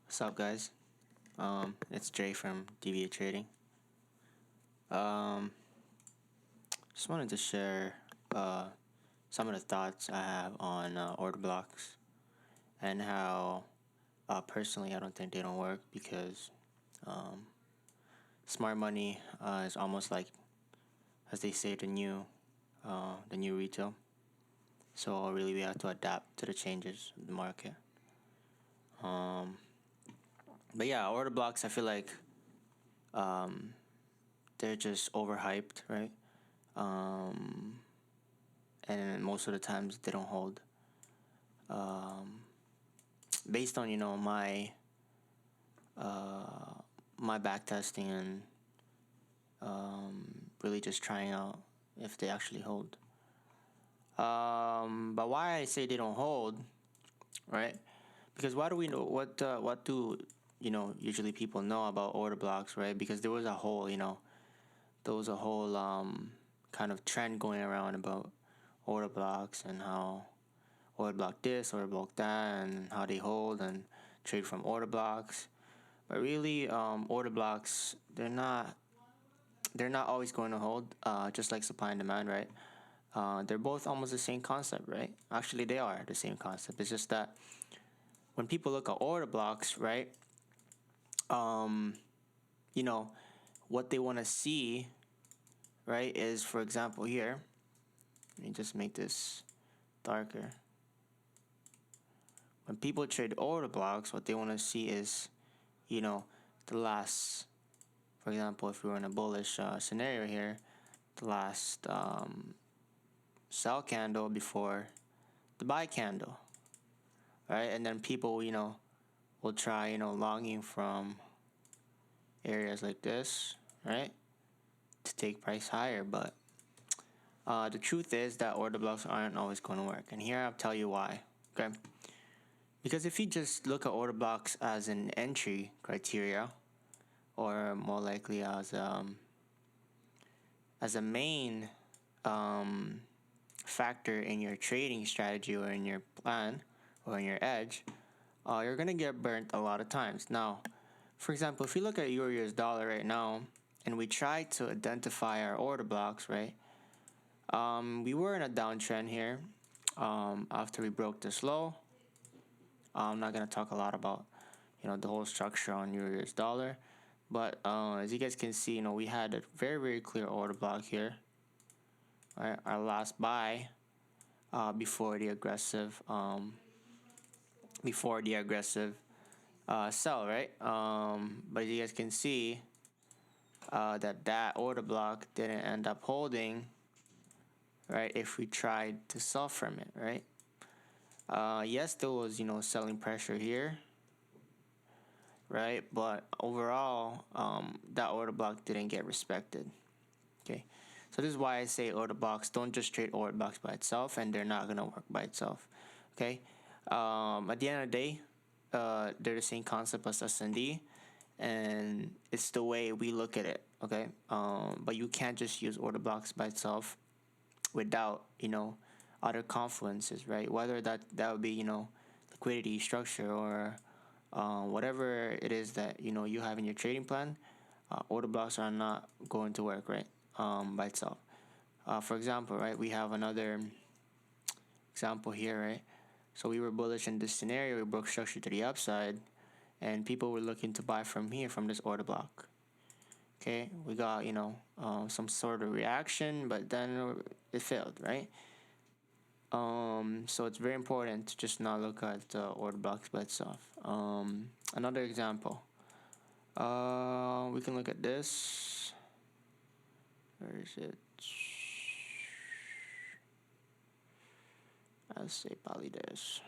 What's up, guys? It's Jay from DVA Trading. Um, just wanted to share some of the thoughts I have on order blocks and how personally I don't think they don't work because um, smart money is almost like, as they say, the new retail. So really, we have to adapt to the changes of the market. Um, but yeah, order blocks. I feel like um, they're just overhyped, right? Um, and most of the times they don't hold. Um, Based on my back testing and really just trying out if they actually hold. But why I say they don't hold, right? Because why do we know what do usually people know about order blocks, right? Because there was a whole kind of trend going around about order blocks and how order block this, order block that, and how they hold and trade from order blocks. But really, order blocks they're not always going to hold. Just like supply and demand, right? They're both almost the same concept, right? Actually, they are the same concept. It's just that when people look at order blocks, right? Um, you know what they want to see, right? Is, for example, here. Let me just make this darker. When people trade order blocks, what they want to see is, you know, the last. For example, if we were in a bullish scenario here, the last sell candle before the buy candle, right? And then people, will try, longing from areas like this, right, to take price higher. But the truth is that order blocks aren't always going to work. And here I'll tell you why, okay? Because if you just look at order blocks as an entry criteria, or more likely as a main factor in your trading strategy or in your plan or in your edge, you're gonna get burnt a lot of times. Now, for example, if you look at Euro US dollar right now and we try to identify our order blocks, right? We were in a downtrend here after we broke this low. I'm not gonna talk a lot about the whole structure on Euro US dollar, but as you guys can see, we had a very clear order block here. Right, our last buy before the aggressive sell, right? But as you guys can see, that order block didn't end up holding, right? If we tried to sell from it, right? Yes, there was selling pressure here, right? But overall, that order block didn't get respected. Okay, so this is why I say order blocks. Don't just trade order blocks by itself, and they're not gonna work by itself. Okay, at the end of the day, they're the same concept as S&D, and it's the way we look at it. Okay, but you can't just use order blocks by itself without other confluences, right? Whether that would be liquidity structure or whatever it is that you have in your trading plan. Order blocks are not going to work, right? By itself. For example, right, we have another example here, right? So we were bullish in this scenario. We broke structure to the upside, and people were looking to buy from here from this order block. Okay, we got some sort of reaction, but then it failed, right? So it's very important to just not look at the order blocks by itself. Another example. We can look at this. Where is it? I'll say probably this.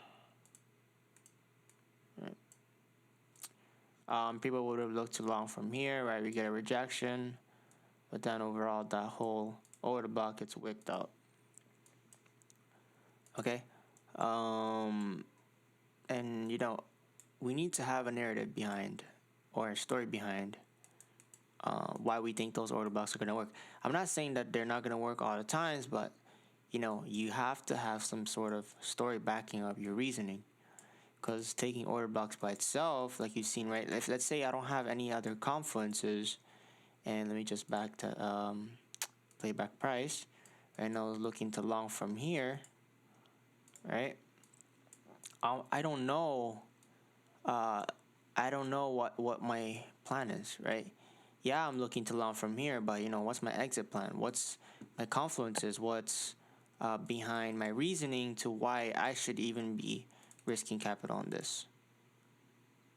Right. People would have looked too long from here, right? We get a rejection, but then overall that whole order block gets wicked out. Okay, and we need to have a narrative behind or a story behind why we think those order blocks are going to work. I'm not saying that they're not going to work all the times, but you have to have some sort of story backing up your reasoning. because taking order blocks by itself, like you've seen, right? If let's say I don't have any other confluences, and let me just back to playback price, and I was looking to long from here, right? I don't know. I don't know what my plan is, right? Yeah, I'm looking to long from here, but what's my exit plan? What's my confluences? What's behind my reasoning to why I should even be risking capital on this?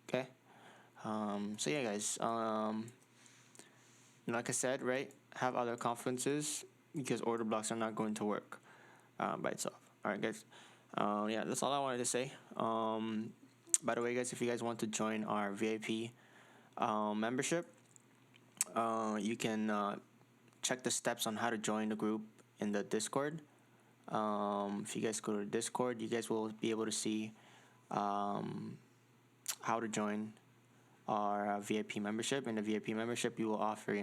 Okay. So yeah, guys. Like I said, right? Have other confluences because order blocks are not going to work by itself. All right, guys. Yeah, that's all I wanted to say. By the way, guys, if you guys want to join our VIP membership, you can check the steps on how to join the group in the Discord. If you guys go to Discord, you guys will be able to see how to join our VIP membership. In the VIP membership, you will offer,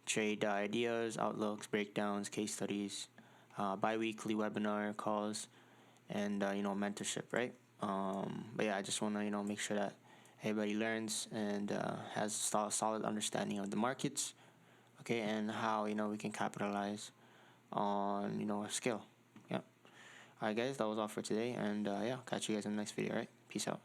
trade ideas, outlooks, breakdowns, case studies, bi-weekly webinar calls, and mentorship, right? But yeah, I just want to make sure that everybody learns and has solid understanding of the markets, okay, and how we can capitalize on our skill. Yeah. All right, guys, that was all for today, and yeah, catch you guys in the next video. All right, peace out.